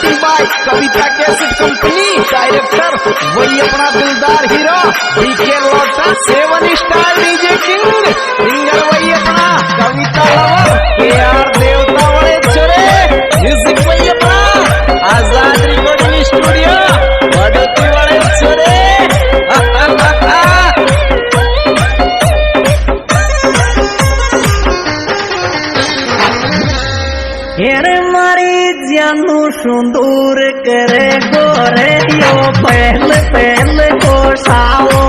Presenting by Kavita cassette company, director वही अपना दिलदार हीरो बीके लौटा, 7 स्टार डीजे किंग, सिंगर वही अपना कविता लवर यार देवता बड़े छोरे, म्यूजिक वही अपना आजाद रिकॉर्डिंग स्टूडियो बड़ोती बड़े छोरे। हेरे मारी जानू सुंदूर करे गोरे यो पहल पहल गोसाओ,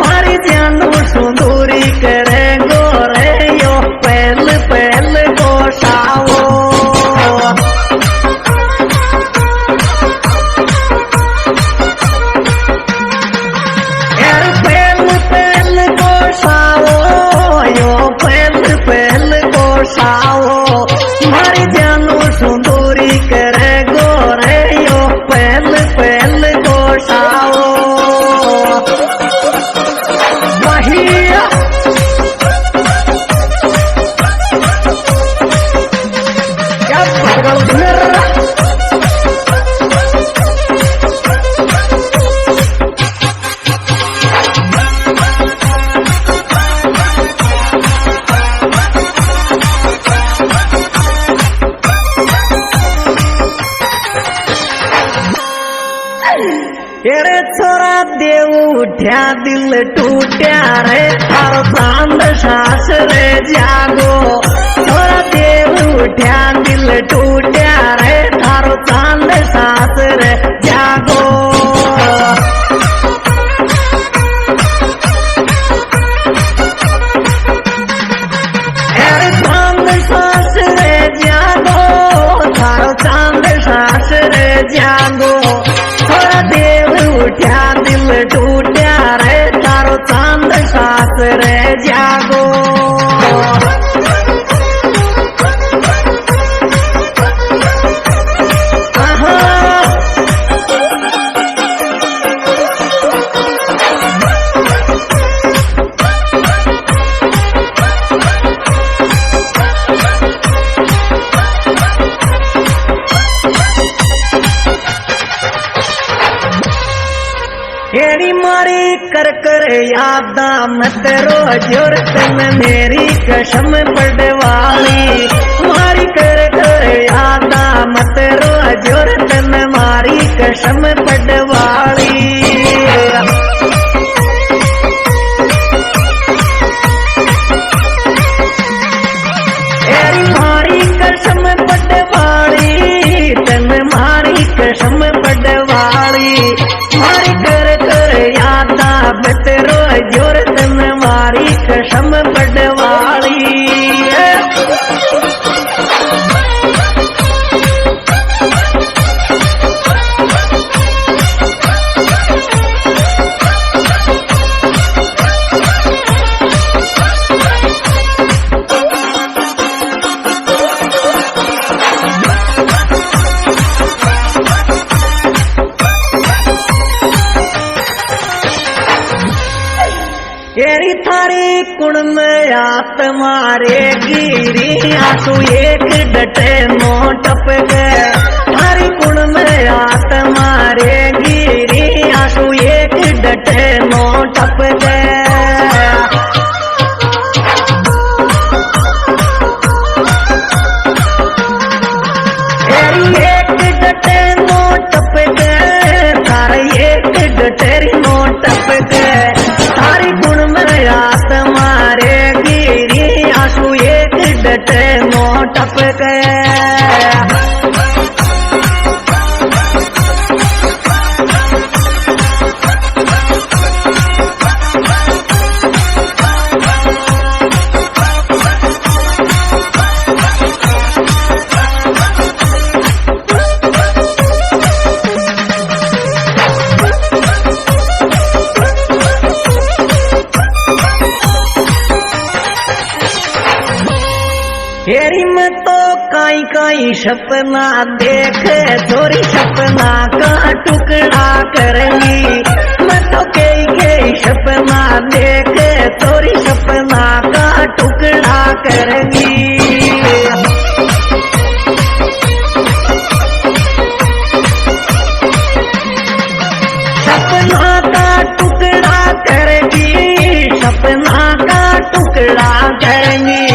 मारी जानू सुंदूरी करे गोरे यो पहल पहल गोसाओ। यार पहल पहल गोसाओ यो पहल पहल गोसाओ, मारी जानू सुंदूरी करे गोरे यो पहल पहल गोसाओ। महिया क्या पगल तेरे छोरा देव उठ्या दिल टूट्या रे, थारो चांद सास रे जागो। छोरा देव उठ्या दिल टूट्या रे, थारो चांद सास रे जागो। अरे चांद सास रे जागो, थारो चांद सास रे जागो। छोरा देव उठ्या दिल टूट्या रे, तारो चांद सास रे जागो। तेरी मारी कर कर यादा मत रोज में मेरी कसम पड़वाली, मारी कर कर यादा मत रोज में मारी कसम पड़वाली। तेरी मारी कसम पड़वाली, तन मारी कसम पड़वाली, मारी कर यादा बतरो जोरत में मारी कसम पड़वाली। तेरी थारी कुण में आत्मा रे गिरी, आंसू एक डटे नो टप गए। थारी कुण में आत्मा रे गिरी, आंसू एक डटे नो टप गए। तेरी एक डटे नो टप गए, थारी एक डटेरी नो टप गए। थारी गुण में आत्मा रे गिरी, आंसू एक डटे नो टप गए। तेरी में तो काई काई सपना देखे, चोरी सपना का टुकड़ा करेंगी। मैं तो कई कई सपना देखे, चोरी सपना का टुकड़ा करेंगी। कहनी